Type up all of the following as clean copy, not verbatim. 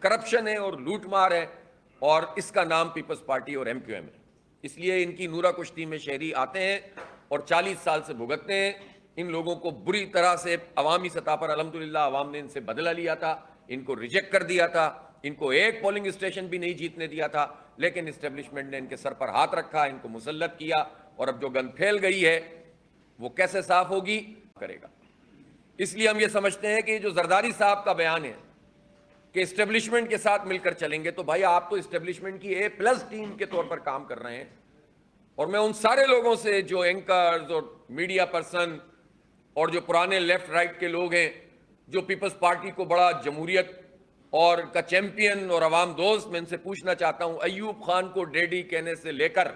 Corruption ہے اور لوٹ مار ہے، اور اس کا نام پیپلز پارٹی اور ایم کیو ایم ہے۔ اس لیے ان کی نورہ کشتی میں شہری آتے ہیں اور 40 سال سے بھگتتے ہیں۔ ان لوگوں کو بری طرح سے عوامی سطح پر الحمدللہ عوام نے ان سے بدلہ لیا تھا، ان کو ریجیکٹ کر دیا تھا، ان کو ایک پولنگ اسٹیشن بھی نہیں جیتنے دیا تھا، لیکن اسٹیبلشمنٹ نے ان کے سر پر ہاتھ رکھا، ان کو مسلط کیا، اور اب جو گند پھیل گئی ہے وہ کیسے صاف ہوگی کرے گا۔ اس لیے ہم یہ سمجھتے ہیں کہ جو زرداری صاحب کا بیان ہے کہ اسٹیبلشمنٹ کے ساتھ مل کر چلیں گے، تو بھائی آپ تو اسٹیبلشمنٹ کی A+ ٹیم کے طور پر کام کر رہے ہیں، اور میں ان سارے لوگوں سے جو اینکرز اور میڈیا پرسن اور جو پرانے لیفٹ رائٹ کے لوگ ہیں، جو پیپلز پارٹی کو بڑا جمہوریت اور کا چیمپئن اور عوام دوست، میں ان سے پوچھنا چاہتا ہوں، ایوب خان کو ڈیڈی کہنے سے لے کر،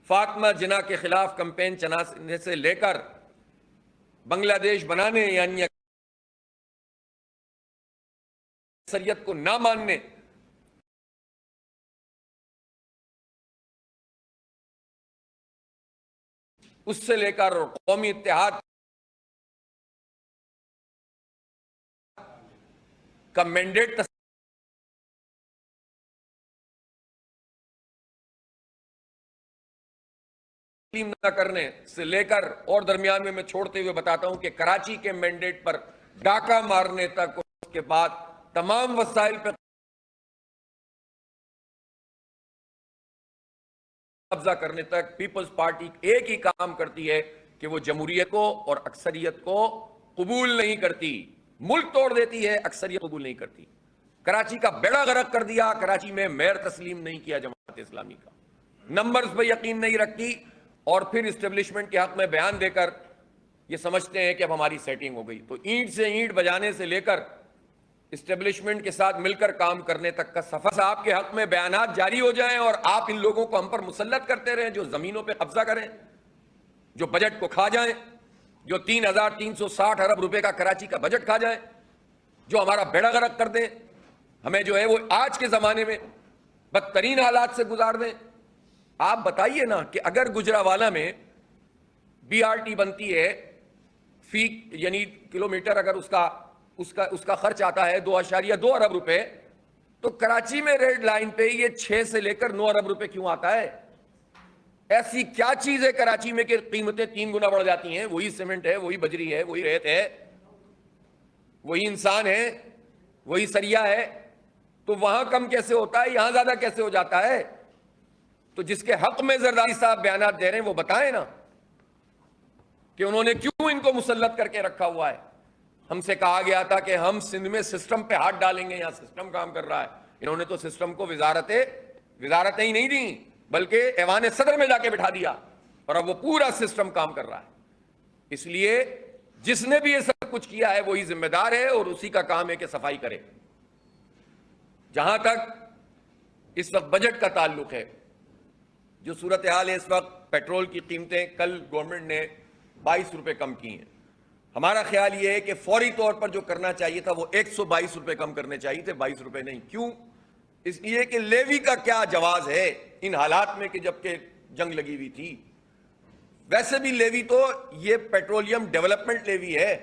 فاطمہ جناح کے خلاف کمپین چلانے سے لے کر، بنگلہ دیش بنانے یعنی اکثریت کو نہ ماننے، اس سے لے کر قومی اتحاد کا مینڈیٹ تسلیم نہ کرنے سے لے کر، اور درمیان میں چھوڑتے ہوئے بتاتا ہوں کہ کراچی کے مینڈیٹ پر ڈاکہ مارنے تک، اس کے بعد تمام وسائل پر قبضہ کرنے تک، پیپلز پارٹی ایک ہی کام کرتی ہے کہ وہ جمہوریت کو اور اکثریت کو قبول نہیں کرتی، ملک توڑ دیتی ہے، اکثریت قبول نہیں کرتی۔ کراچی کا بیڑا غرق کر دیا، کراچی میں میئر تسلیم نہیں کیا جماعت اسلامی کا، نمبرز پہ یقین نہیں رکھتی، اور پھر اسٹیبلشمنٹ کے حق میں بیان دے کر یہ سمجھتے ہیں کہ اب ہماری سیٹنگ ہو گئی۔ تو اینٹ سے اینٹ بجانے سے لے کر اسٹیبلشمنٹ کے ساتھ مل کر کام کرنے تک کا سفر، آپ کے حق میں بیانات جاری ہو جائیں اور آپ ان لوگوں کو ہم پر مسلط کرتے رہیں جو زمینوں پہ قبضہ کریں، جو بجٹ کو کھا جائیں، جو 3,360 ارب روپے کا کراچی کا بجٹ کھا جائیں، جو ہمارا بیڑا غرق کر دیں، ہمیں جو ہے وہ آج کے زمانے میں بدترین حالات سے گزار دیں۔ آپ بتائیے نا کہ اگر گجراوالا میں BRT بنتی ہے، فی یعنی کلومیٹر اگر اس کا خرچ آتا ہے 2.2 ارب روپے، تو کراچی میں ریڈ لائن پہ یہ 6 سے لے کر 9 ارب روپے کیوں آتا ہے؟ ایسی کیا چیز ہے کراچی میں کہ قیمتیں 3 گنا بڑھ جاتی ہیں؟ وہی سیمنٹ ہے، وہی بجری ہے، وہی ریت ہے، وہی انسان ہے، وہی سریا ہے، تو وہاں کم کیسے ہوتا ہے، یہاں زیادہ کیسے ہو جاتا ہے؟ تو جس کے حق میں زرداری صاحب بیانات دے رہے ہیں وہ بتائیں نا کہ انہوں نے کیوں ان کو مسلط کر کے رکھا ہوا ہے۔ ہم سے کہا گیا تھا کہ ہم سندھ میں سسٹم پہ ہاتھ ڈالیں گے، یہاں سسٹم کام کر رہا ہے۔ انہوں نے تو سسٹم کو وزارتیں ہی نہیں دیں، بلکہ ایوان صدر میں جا کے بٹھا دیا، اور اب وہ پورا سسٹم کام کر رہا ہے۔ اس لیے جس نے بھی یہ سب کچھ کیا ہے وہی ذمہ دار ہے، اور اسی کا کام ہے کہ صفائی کرے۔ جہاں تک اس وقت بجٹ کا تعلق ہے، جو صورتحال ہے اس وقت، پیٹرول کی قیمتیں کل گورنمنٹ نے 22 روپے کم کی ہیں۔ ہمارا خیال یہ ہے کہ فوری طور پر جو کرنا چاہیے تھا وہ 122 روپے کم کرنے چاہیے تھے، 22 روپے نہیں۔ کیوں؟ اس لیے کہ لیوی کا کیا جواز ہے ان حالات میں کہ جبکہ جنگ لگی ہوئی تھی؟ ویسے بھی لیوی تو یہ پیٹرولیم ڈیولپمنٹ لیوی ہے،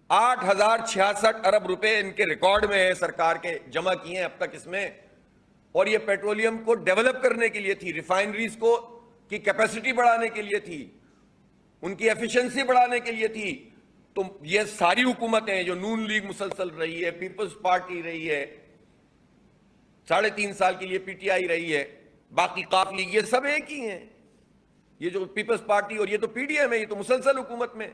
8,066 ارب روپے ان کے ریکارڈ میں ہے، سرکار کے جمع کیے ہیں اب تک اس میں، اور یہ پیٹرولیم کو ڈیولپ کرنے کے لیے تھی، ریفائنریز کو کی کیپیسٹی بڑھانے کے لیے تھی، ان کی ایفیشنسی بڑھانے کے لیے تھی۔ تو یہ ساری حکومتیں جو نون لیگ مسلسل رہی ہے، پیپلز پارٹی رہی ہے، 3.5 سال کے لیے PTI رہی ہے، باقی قاف لیگ، یہ سب ایک ہی ہیں۔ یہ جو پیپلز پارٹی اور یہ تو PDM ہے، یہ تو مسلسل حکومت میں۔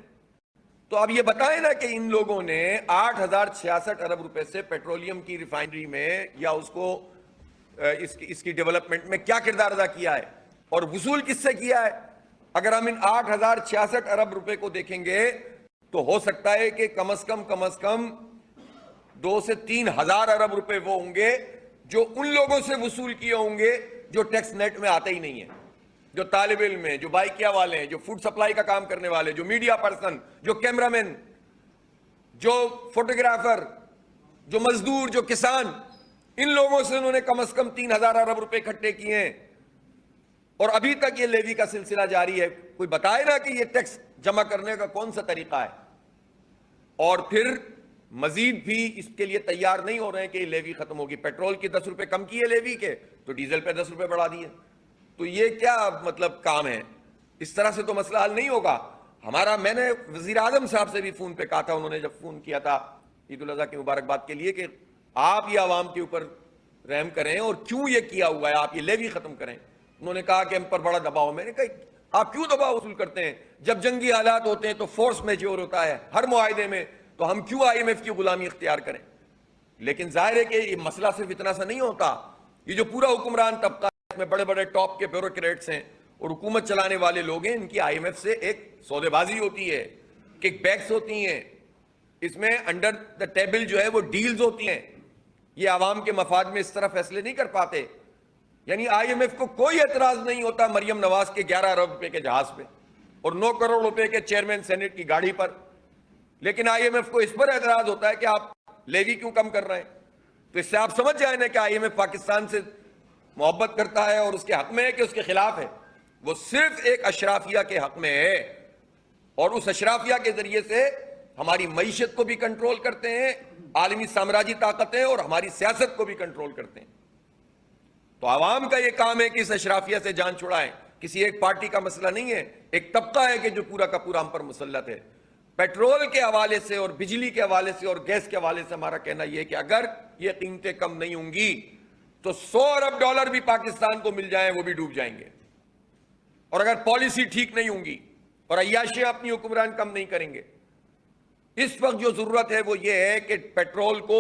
تو اب یہ بتائیں نا کہ ان لوگوں نے 8,066 ارب روپے سے پیٹرولیم کی ریفائنری میں یا اس کی ڈیولپمنٹ میں کیا کردار ادا کیا ہے، اور وصول کس سے کیا ہے؟ اگر ہم ان 8,066 ارب روپے کو دیکھیں گے تو ہو سکتا ہے کہ کم از کم 2 سے 3 ہزار ارب روپے وہ ہوں گے جو ان لوگوں سے وصول کیے ہوں گے جو ٹیکس نیٹ میں آتے ہی نہیں ہیں، جو طالب علم ہیں، جو بائکیا والے ہیں، جو فوڈ سپلائی کا کام کرنے والے، جو میڈیا پرسن، جو کیمرہ مین، جو فوٹوگرافر، جو مزدور، جو کسان، ان لوگوں سے انہوں نے کم از کم 3,000 ارب روپے اکٹھے کیے ہیں، اور ابھی تک یہ لیوی کا سلسلہ جاری ہے۔ کوئی بتائے نا کہ یہ ٹیکس جمع کرنے کا کون سا طریقہ ہے؟ اور پھر مزید بھی اس کے لیے تیار نہیں ہو رہے ہیں کہ یہ لیوی ختم ہوگی. پیٹرول کی 10 روپے کم کیے لیوی کے تو ڈیزل پہ 10 روپے بڑھا دیے. تو یہ کیا مطلب کام ہے؟ اس طرح سے تو مسئلہ حل نہیں ہوگا ہمارا. میں نے وزیر اعظم صاحب سے بھی فون پہ کہا تھا, انہوں نے جب فون کیا تھا عید الاضحیٰ کی مبارکباد کے لیے, کہ آپ یہ عوام کے اوپر رحم کریں اور کیوں یہ کیا ہوا ہے, آپ یہ لیوی ختم کریں. انہوں نے کہا کہ ہم پر بڑا دباؤ. میں نے کہا آپ کیوں دباؤ وصول کرتے ہیں؟ جب جنگی حالات ہوتے ہیں تو فورس میجور ہوتا ہے ہر معاہدے میں, تو ہم کیوں IMF کی غلامی اختیار کریں؟ لیکن ظاہر ہے کہ یہ مسئلہ صرف اتنا سا نہیں ہوتا. یہ جو پورا حکمران طبقہ ہے, اس میں بڑے بڑے ٹاپ کے بیوروکریٹس ہیں اور حکومت چلانے والے لوگ ہیں, ان کی IMF سے ایک سودے بازی ہوتی ہے, کک بیکس ہوتی ہیں, اس میں انڈر دا ٹیبل جو ہے وہ ڈیلز ہوتی ہیں. یہ عوام کے مفاد میں اس طرح فیصلے نہیں کر پاتے. یعنی IMF کو کوئی اعتراض نہیں ہوتا مریم نواز کے 11 ارب روپے کے جہاز پہ اور 9 کروڑ روپے کے چیئرمین سینٹ کی گاڑی پر, لیکن IMF کو اس پر اعتراض ہوتا ہے کہ آپ لیوی کیوں کم کر رہے ہیں. تو اس سے آپ سمجھ جائیں نا کہ IMF پاکستان سے محبت کرتا ہے اور اس کے حق میں ہے کہ اس کے خلاف ہے. وہ صرف ایک اشرافیہ کے حق میں ہے, اور اس اشرافیہ کے ذریعے سے ہماری معیشت کو بھی کنٹرول کرتے ہیں, عالمی سامراجی طاقتیں, اور ہماری سیاست کو بھی کنٹرول کرتے ہیں. تو عوام کا یہ کام ہے کہ اس اشرافیہ سے جان چھڑائیں. کسی ایک پارٹی کا مسئلہ نہیں ہے, ایک طبقہ ہے کہ جو پورا کا پورا ہم پر مسلط ہے. پیٹرول کے حوالے سے اور بجلی کے حوالے سے اور گیس کے حوالے سے ہمارا کہنا یہ ہے کہ اگر یہ قیمتیں کم نہیں ہوں گی تو 100 ارب ڈالر بھی پاکستان کو مل جائیں وہ بھی ڈوب جائیں گے. اور اگر پالیسی ٹھیک نہیں ہوں گی اور عیاشیاں اپنی حکمران کم نہیں کریں گے. اس وقت جو ضرورت ہے وہ یہ ہے کہ پیٹرول کو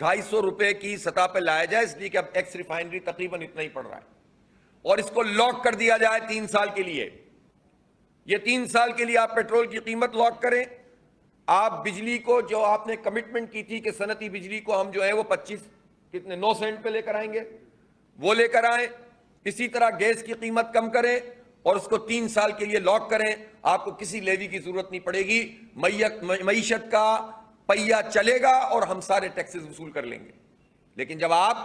250 روپے کی سطح پہ لایا جائے, اس لیے کہ اب ایکس ریفائنری تقریباً اتنا ہی پڑ رہا ہے, اور اس کو لاک کر دیا جائے 3 سال کے لیے. یہ 3 سال کے لیے آپ پیٹرول کی قیمت لاک کریں. آپ بجلی کو جو آپ نے کمٹمنٹ کی تھی کہ صنعتی بجلی کو ہم جو ہے وہ 9 سینٹ پہ لے کر آئیں گے, وہ لے کر آئیں. اسی طرح گیس کی قیمت کم کریں اور اس کو 3 سال کے لیے لاک کریں. آپ کو کسی لیوی کی ضرورت نہیں پڑے گی. معیشت کا پہیہ چلے گا اور ہم سارے ٹیکسز وصول کر لیں گے. لیکن جب آپ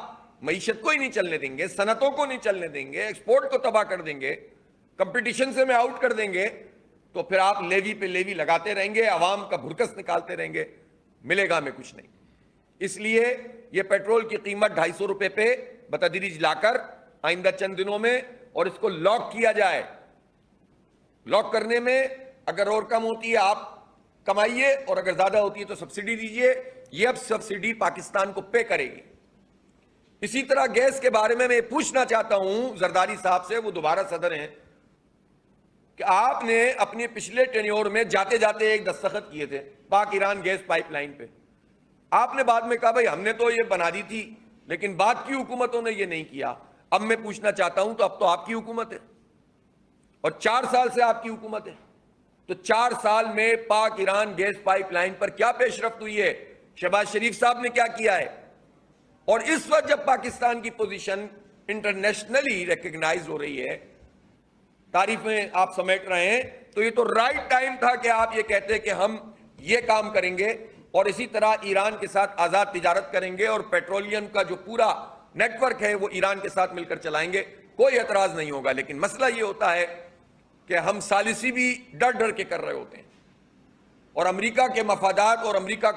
معیشت کو ہی نہیں چلنے دیں گے, صنعتوں کو نہیں چلنے دیں گے, ایکسپورٹ کو تباہ کر دیں گے, کمپٹیشن سے میں آؤٹ کر دیں گے, تو پھر آپ لیوی پہ لیوی لگاتے رہیں گے, عوام کا بھرکس نکالتے رہیں گے, ملے گا ہمیں کچھ نہیں. اس لیے یہ پیٹرول کی قیمت 250 روپے پہ بتدریج لا کر آئندہ چند دنوں میں, اور اس کو لاک کیا جائے. لاک کرنے میں اگر اور کم ہوتی ہے آپ کمائیے, اور اگر زیادہ ہوتی ہے تو سبسڈی دیجئے. یہ اب سبسڈی پاکستان کو پے کرے گی. اسی طرح گیس کے بارے میں پوچھنا چاہتا ہوں زرداری صاحب سے, وہ دوبارہ صدر ہیں, کہ آپ نے اپنے پچھلے ٹینیور میں جاتے جاتے ایک دستخط کیے تھے پاک ایران گیس پائپ لائن پہ. آپ نے بعد میں کہا بھائی ہم نے تو یہ بنا دی تھی لیکن بعد کی حکومتوں نے یہ نہیں کیا. اب میں پوچھنا چاہتا ہوں, تو اب تو آپ کی حکومت ہے اور 4 سال سے آپ کی حکومت ہے, تو 4 سال میں پاک ایران گیس پائپ لائن پر کیا پیش رفت ہوئی ہے؟ شہباز شریف صاحب نے کیا کیا ہے؟ اور اس وقت جب پاکستان کی پوزیشن انٹرنیشنلی ریکگنائز ہو رہی ہے, تعریفیں آپ سمیٹ رہے ہیں, تو یہ تو رائٹ ٹائم تھا کہ آپ یہ کہتے کہ ہم یہ کام کریں گے اور اسی طرح ایران کے ساتھ آزاد تجارت کریں گے اور پیٹرولیم کا جو پورا نیٹ ورک ہے وہ ایران کے ساتھ مل کر چلائیں گے. کوئی اعتراض نہیں ہوگا. لیکن مسئلہ یہ ہوتا ہے کہ ہم ثالثی بھی ڈر ڈر کے کر رہے ہوتے ہیں, اور امریکہ کے مفادات اور امریکہ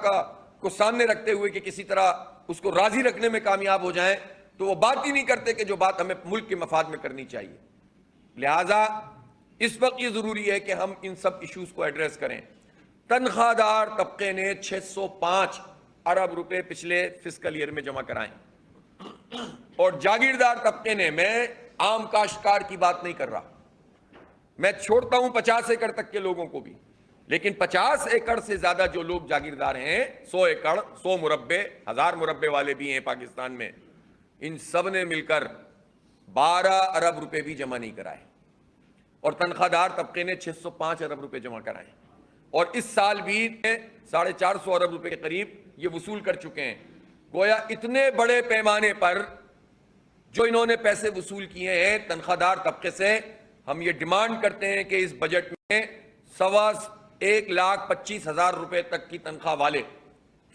کو سامنے رکھتے ہوئے کہ کسی طرح اس کو راضی رکھنے میں کامیاب ہو جائیں, تو وہ بات ہی نہیں کرتے کہ جو بات ہمیں ملک کے مفاد میں کرنی چاہیے. لہٰذا اس وقت یہ ضروری ہے کہ ہم ان سب ایشوز کو ایڈریس کریں. تنخواہ دار طبقے نے 605 ارب روپے پچھلے فسکل ایئر میں جمع کرائیں, اور جاگیردار طبقے نے, میں عام کاشتکار کی بات نہیں کر رہا, میں چھوڑتا ہوں 50 ایکڑ تک کے لوگوں کو بھی, لیکن 50 ایکڑ سے زیادہ جو لوگ جاگیردار ہیں, 100 ایکڑ 100 مربع 1000 مربع والے بھی ہیں پاکستان میں, ان سب نے مل کر 12 ارب روپے بھی جمع نہیں کرائے, اور تنخواہ دار طبقے نے 605 ارب روپے جمع کرائے, اور اس سال بھی 450 ارب روپے کے قریب یہ وصول کر چکے ہیں. گویا اتنے بڑے پیمانے پر جو انہوں نے پیسے وصول کیے ہیں تنخواہ دار طبقے سے, ہم یہ ڈیمانڈ کرتے ہیں کہ اس بجٹ میں 1,25,000 روپے تک کی تنخواہ والے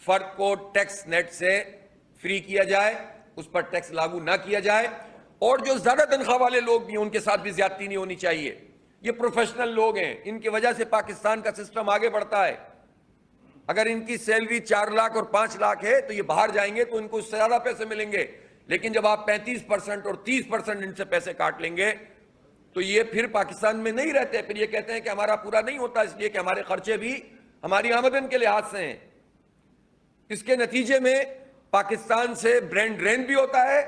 فرد کو ٹیکس نیٹ سے فری کیا جائے, اس پر ٹیکس لاگو نہ کیا جائے, اور جو زیادہ تنخواہ والے لوگ بھی ہیں ان کے ساتھ بھی زیادتی نہیں ہونی چاہیے. یہ پروفیشنل لوگ ہیں, ان کی وجہ سے پاکستان کا سسٹم آگے بڑھتا ہے. اگر ان کی سیلری 4 لاکھ اور 5 لاکھ ہے تو یہ باہر جائیں گے تو ان کو اس سے زیادہ پیسے ملیں گے، لیکن جب آپ 35% اور 30% ان سے پیسے کاٹ لیں گے تو یہ پھر پاکستان میں نہیں رہتے، پھر یہ کہتے ہیں کہ ہمارا پورا نہیں ہوتا اس لیے کہ ہمارے خرچے بھی ہماری آمدن کے لحاظ سے ہیں۔ اس کے نتیجے میں پاکستان سے برینڈ ڈرین بھی ہوتا ہے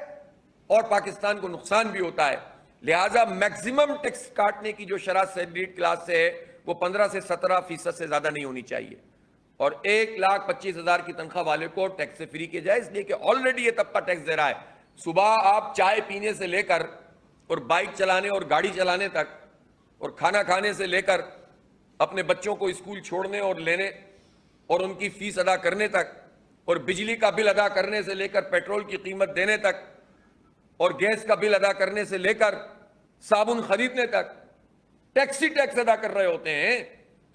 اور پاکستان کو نقصان بھی ہوتا ہے۔ لہٰذا میکسیمم ٹیکس کاٹنے کی جو شرح سیلریڈ کلاس سے ہے وہ 15 سے 17% سے زیادہ نہیں ہونی چاہیے، اور 1,25,000 کی تنخواہ والے کو ٹیکس سے فری کیا جائے، اس لیے کہ آلریڈی یہ طبقہ ٹیکس دے رہا ہے۔ صبح آپ چائے پینے سے لے کر اور بائک چلانے اور گاڑی چلانے تک، اور کھانا کھانے سے لے کر اپنے بچوں کو اسکول چھوڑنے اور لینے اور ان کی فیس ادا کرنے تک، اور بجلی کا بل ادا کرنے سے لے کر پیٹرول کی قیمت دینے تک، اور گیس کا بل ادا کرنے سے لے کر صابن خریدنے تک ٹیکس ہی ٹیکس ادا کر رہے ہوتے ہیں۔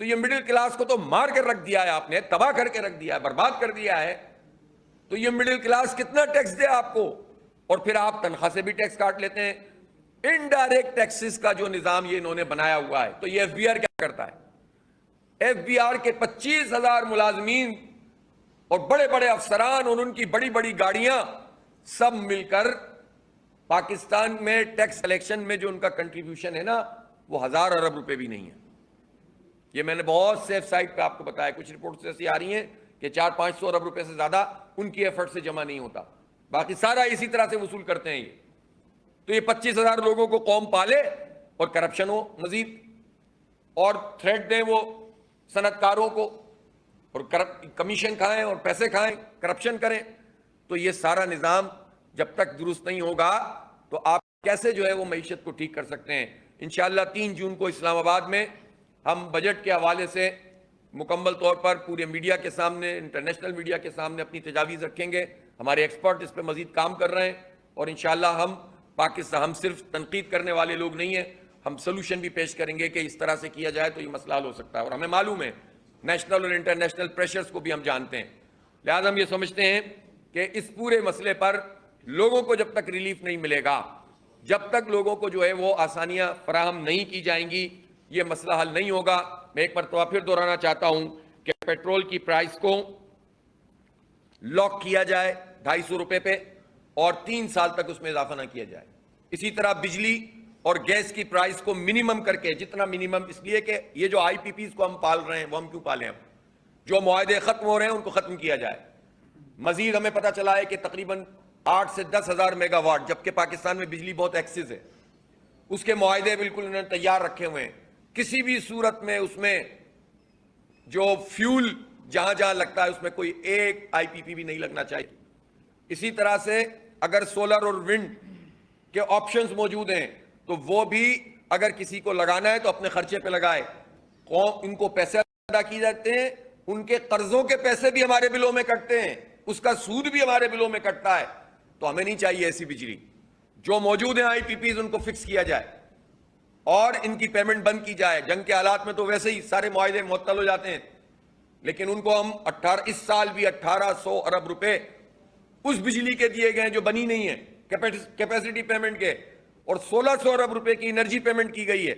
تو یہ مڈل کلاس کو تو مار کر رکھ دیا ہے آپ نے، تباہ کر کے رکھ دیا ہے، برباد کر دیا ہے۔ تو یہ مڈل کلاس کتنا ٹیکس دے آپ کو، اور پھر آپ تنخواہ سے بھی ٹیکس کاٹ لیتے ہیں۔ انڈائریکٹ ٹیکسز کا جو نظام یہ انہوں نے بنایا ہوا ہے، تو یہ ایف بی آر کیا کرتا ہے؟ ایف بی آر کے 25,000 ملازمین اور بڑے بڑے افسران اور ان کی بڑی بڑی گاڑیاں سب مل کر پاکستان میں ٹیکس کلیکشن میں جو ان کا کنٹریبیوشن ہے نا، وہ 1,000 ارب روپے بھی نہیں ہے۔ یہ میں نے بہت سیف سائٹ پہ آپ کو بتایا، کچھ رپورٹس ایسی آ رہی ہیں کہ 400-500 ارب روپے سے زیادہ ان کی ایفرٹ سے جمع نہیں ہوتا، باقی سارا اسی طرح سے وصول کرتے ہیں یہ۔ تو یہ 25,000 لوگوں کو قوم پالے اور کرپشن ہو مزید، اور تھریٹ دیں وہ صنعت کاروں کو، اور کمیشن کھائیں اور پیسے کھائیں، کرپشن کریں۔ تو یہ سارا نظام جب تک درست نہیں ہوگا تو آپ کیسے جو ہے وہ معیشت کو ٹھیک کر سکتے ہیں؟ انشاءاللہ 3 جون کو اسلام آباد میں ہم بجٹ کے حوالے سے مکمل طور پر پورے میڈیا کے سامنے، انٹرنیشنل میڈیا کے سامنے اپنی تجاویز رکھیں گے۔ ہمارے ایکسپرٹ اس پہ مزید کام کر رہے ہیں، اور انشاءاللہ ہم صرف تنقید کرنے والے لوگ نہیں ہیں، ہم سلوشن بھی پیش کریں گے کہ اس طرح سے کیا جائے تو یہ مسئلہ حل ہو سکتا ہے، اور ہمیں معلوم ہے نیشنل اور انٹرنیشنل پریشرز کو بھی ہم جانتے ہیں۔ لہذا ہم یہ سمجھتے ہیں کہ اس پورے مسئلے پر لوگوں کو جب تک ریلیف نہیں ملے گا، جب تک لوگوں کو جو ہے وہ آسانیاں فراہم نہیں کی جائیں گی، یہ مسئلہ حل نہیں ہوگا۔ میں ایک مرتبہ پھر دہرانا چاہتا ہوں کہ پیٹرول کی پرائس کو لاک کیا جائے 250 روپے پہ، اور 3 سال تک اس میں اضافہ نہ کیا جائے۔ اسی طرح بجلی اور گیس کی پرائس کو منیمم کر کے، جتنا منیمم، اس لیے کہ یہ جو آئی پی پیز کو ہم پال رہے ہیں وہ ہم کیوں پالیں؟ ہم جو معاہدے ختم ہو رہے ہیں ان کو ختم کیا جائے۔ مزید ہمیں پتہ چلا ہے کہ تقریباً 8 سے 10,000 میگا واٹ، جبکہ پاکستان میں بجلی بہت ایکسس ہے، اس کے معاہدے بالکل انہوں نے تیار رکھے ہوئے ہیں۔ کسی بھی صورت میں اس میں جو فیول جہاں جہاں لگتا ہے اس میں کوئی ایک آئی پی پی بھی نہیں لگنا چاہیے۔ اسی طرح سے اگر سولر اور ونڈ کے آپشنز موجود ہیں تو وہ بھی اگر کسی کو لگانا ہے تو اپنے خرچے پہ لگائے۔ ان کو پیسے ادا کیے جاتے ہیں، ان کے قرضوں کے پیسے بھی ہمارے بلوں میں کٹتے ہیں، اس کا سود بھی ہمارے بلوں میں کٹتا ہے۔ تو ہمیں نہیں چاہیے ایسی بجلی۔ جو موجود ہیں آئی پی پیز ان کو فکس کیا جائے اور ان کی پیمنٹ بند کی جائے۔ جنگ کے حالات میں تو ویسے ہی سارے معاہدے معطل ہو جاتے ہیں، لیکن ان کو ہم اس سال بھی 1800 ارب روپے اس بجلی کے دیے گئے جو بنی نہیں ہے، کیپیسٹی پیمنٹ کے، اور 1600 ارب روپے کی انرجی پیمنٹ کی گئی ہے۔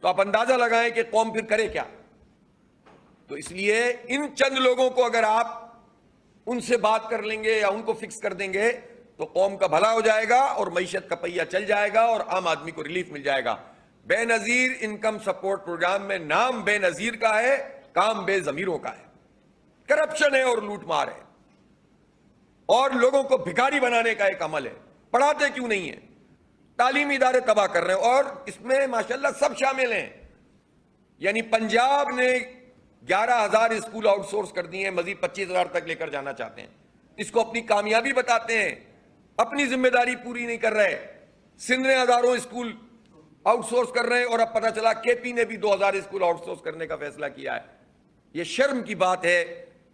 تو آپ اندازہ لگائیں کہ قوم پھر کرے کیا؟ تو اس لیے ان چند لوگوں کو اگر آپ ان سے بات کر لیں گے یا ان کو فکس کر دیں گے تو قوم کا بھلا ہو جائے گا اور معیشت کا پہیہ چل جائے گا اور عام آدمی کو ریلیف مل جائے گا۔ بے نظیر انکم سپورٹ پروگرام میں نام بے نظیر کا ہے، کام بے ضمیروں کا ہے، کرپشن ہے اور لوٹ مار ہے، اور لوگوں کو بھکاری بنانے کا ایک عمل ہے۔ پڑھاتے کیوں نہیں ہیں؟ تعلیمی ادارے تباہ کر رہے ہیں، اور اس میں ماشاءاللہ سب شامل ہیں۔ یعنی پنجاب نے 11,000 اسکول آؤٹ سورس کر دیے ہیں، مزید 25,000 تک لے کر جانا چاہتے ہیں۔ اس کو اپنی کامیابی بتاتے ہیں، اپنی ذمہ داری پوری نہیں کر رہے۔ سندھ نے ہزاروں اسکول آؤٹ سورس کر رہے ہیں، اور اب پتہ چلا کے پی نے بھی 2,000 اسکول آؤٹ سورس کرنے کا فیصلہ کیا ہے۔ یہ شرم کی بات ہے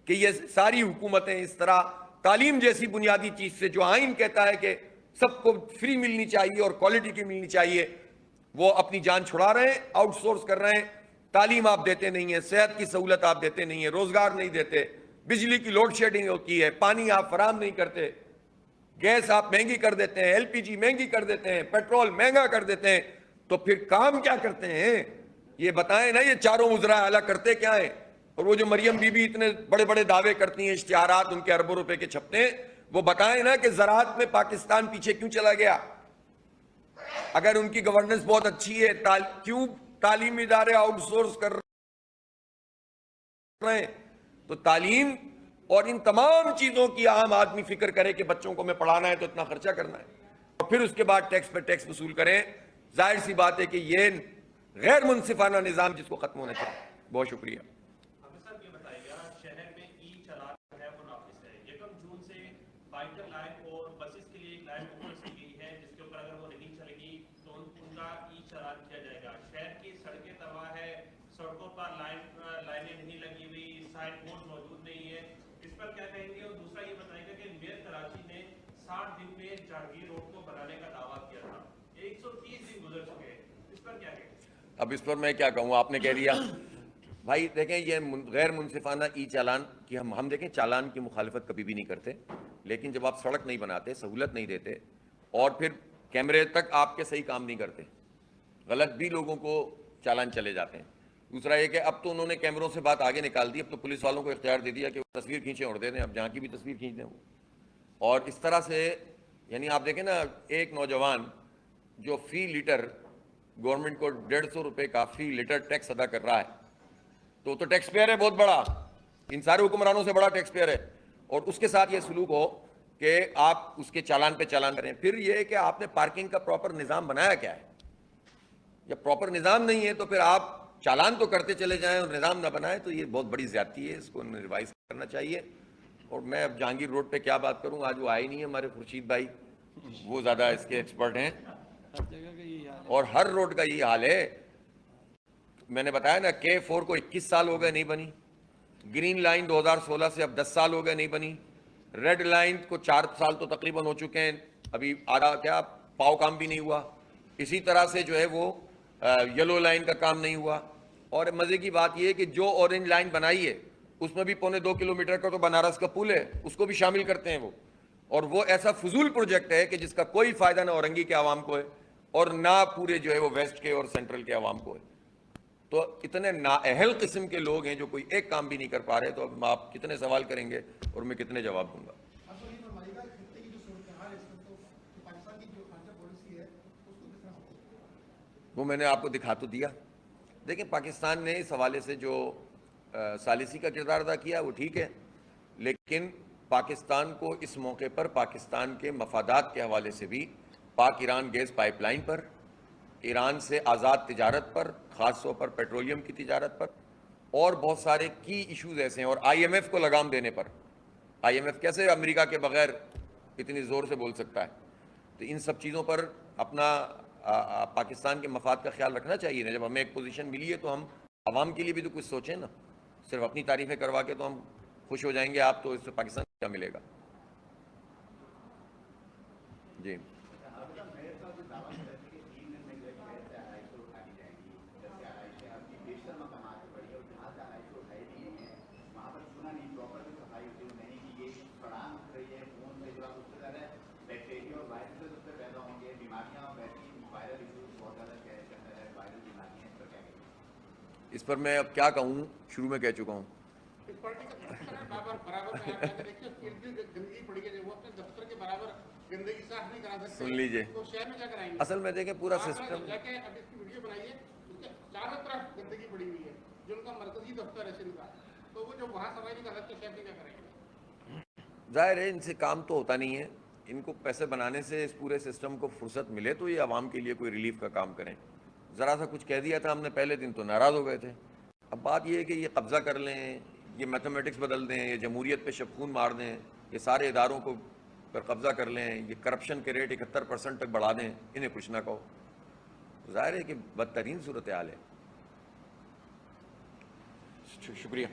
کہ یہ ساری حکومتیں اس طرح تعلیم جیسی بنیادی چیز سے، جو آئین کہتا ہے کہ سب کو فری ملنی چاہیے اور کوالٹی کی ملنی چاہیے، وہ اپنی جان چھڑا رہے ہیں، آؤٹ سورس کر رہے ہیں۔ تعلیم آپ دیتے نہیں ہیں، صحت کی سہولت آپ دیتے نہیں ہیں، روزگار نہیں دیتے، بجلی کی لوڈ شیڈنگ ہوتی ہے، پانی آپ فراہم نہیں کرتے، گیس آپ مہنگی کر دیتے ہیں، ایل پی جی مہنگی کر دیتے ہیں، پیٹرول مہنگا کر دیتے ہیں، تو پھر کام کیا کرتے ہیں؟ یہ بتائیں نا، یہ چاروں وزراء اعلیٰ کرتے کیا ہیں؟ اور وہ جو مریم بی بی اتنے بڑے بڑے دعوے کرتی ہیں, اشتہارات ان کے اربوں روپے کے چھپتے ہیں, وہ بتائیں نا کہ زراعت میں پاکستان پیچھے کیوں چلا گیا. اگر ان کی گورننس بہت اچھی ہے, کیوں تعلیمی ادارے آؤٹ سورس کر رہے ہیں؟ تو تعلیم اور ان تمام چیزوں کی عام آدمی فکر کرے کہ بچوں کو میں پڑھانا ہے تو اتنا خرچہ کرنا ہے, اور پھر اس کے بعد ٹیکس پہ ٹیکس وصول کریں. ظاہر سی بات ہے کہ یہ غیر منصفانہ نظام جس کو ختم ہونا چاہیے. بہت شکریہ. سڑکوں پر لائنیں نہیں لگی ہوئی, سائن بورڈ موجود نہیں ہے, اس پر کیا کہیں گے؟ اور دوسرا یہ بتائیں گے کہ میئر کراچی نے 60 دن میں جہانگیر روڈ کو بنانے کا دعویٰ کیا تھا, 130 دن گزر چکے ہیں, اس پر کیا کہیں گے؟ اب اس پر میں کیا کہوں, آپ نے کہہ دیا. بھائی دیکھیں, یہ غیر منصفانہ ای چالان کی ہم دیکھیں, چالان کی مخالفت کبھی بھی نہیں کرتے, لیکن جب آپ سڑک نہیں بناتے, سہولت نہیں دیتے, اور پھر کیمرے تک آپ کے صحیح کام نہیں کرتے, غلط بھی لوگوں کو چالان چلے جاتے ہیں. دوسرا یہ کہ اب تو انہوں نے کیمروں سے بات آگے نکال دی, اب تو پولیس والوں کو اختیار دے دیا کہ وہ تصویر کھینچیں اور دے دیں, اب جہاں کی بھی تصویر کھینچ دیں وہ. اور اس طرح سے یعنی آپ دیکھیں نا, ایک نوجوان جو فی لیٹر گورنمنٹ کو 150 روپے کا فی لیٹر ٹیکس ادا کر رہا ہے, تو ٹیکس پیئر ہے بہت بڑا, ان سارے حکمرانوں سے بڑا ٹیکس پیئر ہے, اور اس کے ساتھ یہ سلوک ہو کہ آپ اس کے چالان پہ چالان کریں. پھر یہ ہے کہ آپ نے پارکنگ کا پراپر نظام بنایا کیا ہے؟ جب پراپر نظام نہیں ہے تو پھر آپ چالان تو کرتے چلے جائیں اور نظام نہ بنائیں, تو یہ بہت بڑی زیادتی ہے, اس کو ریوائز کرنا چاہیے. اور میں اب جہانگیر روڈ پہ کیا بات کروں, آج وہ آئے نہیں ہیں ہمارے خورشید بھائی, وہ زیادہ اس کے ایکسپرٹ ہیں, اور ہر روڈ کا یہ حال ہے. میں نے بتایا نا, K4 کو 21 سال ہو گئے نہیں بنی, گرین لائن 2016 سے اب 10 سال ہو گئے نہیں بنی, ریڈ لائن کو 4 سال تو تقریباً ہو چکے ہیں, ابھی آدھا کیا پاؤ کام بھی نہیں ہوا. اسی طرح سے جو ہے وہ یلو لائن کا کام نہیں ہوا. اور مزے کی بات یہ ہے کہ جو اورنج لائن بنائی ہے اس میں بھی 1.25 کلومیٹر کا تو بنارس کا پل ہے, اس کو بھی شامل کرتے ہیں وہ, اور وہ ایسا فضول پروجیکٹ ہے کہ جس کا کوئی فائدہ نہ اورنگی کے عوام کو ہے اور نہ پورے جو ہے وہ ویسٹ کے اور سینٹرل کے عوام کو ہے. تو اتنے نااہل قسم کے لوگ ہیں جو کوئی ایک کام بھی نہیں کر پا رہے, تو اب آپ کتنے سوال کریں گے اور میں کتنے جواب دوں گا. وہ میں نے آپ کو دکھا تو دیا. دیکھیں, پاکستان نے اس حوالے سے جو ثالثی کا کردار ادا کیا وہ ٹھیک ہے, لیکن پاکستان کو اس موقع پر پاکستان کے مفادات کے حوالے سے بھی پاک ایران گیس پائپ لائن پر, ایران سے آزاد تجارت پر, خاص طور پر پیٹرولیم کی تجارت پر, اور بہت سارے کی ایشوز ایسے ہیں, اور آئی ایم ایف کو لگام دینے پر. آئی ایم ایف کیسے امریکہ کے بغیر اتنی زور سے بول سکتا ہے؟ تو ان سب چیزوں پر اپنا پاکستان کے مفاد کا خیال رکھنا چاہیے نا. جب ہمیں ایک پوزیشن ملی ہے تو ہم عوام کے لیے بھی تو کچھ سوچیں نا, صرف اپنی تعریفیں کروا کے تو ہم خوش ہو جائیں گے آپ, تو اس سے پاکستان کو کیا ملے گا؟ جی اس پر میں اب کیا کہوں, شروع میں کہہ چکا ہوں. سن لیجئے, اصل میں دیکھیں پورا سسٹم, ظاہر ہے ان سے کام تو ہوتا نہیں ہے, ان کو پیسے بنانے سے اس پورے سسٹم کو فرصت ملے تو یہ عوام کے لیے کوئی ریلیف کا کام کریں. ذرا سا کچھ کہہ دیا تھا ہم نے پہلے دن تو ناراض ہو گئے تھے. اب بات یہ ہے کہ یہ قبضہ کر لیں, یہ میتھمیٹکس بدل دیں, یہ جمہوریت پہ شبخون مار دیں, یہ سارے اداروں کو پر قبضہ کر لیں, یہ کرپشن کے ریٹ 71% تک بڑھا دیں, انہیں کچھ نہ کہو. ظاہر ہے کہ بدترین صورتحال ہے. شکریہ.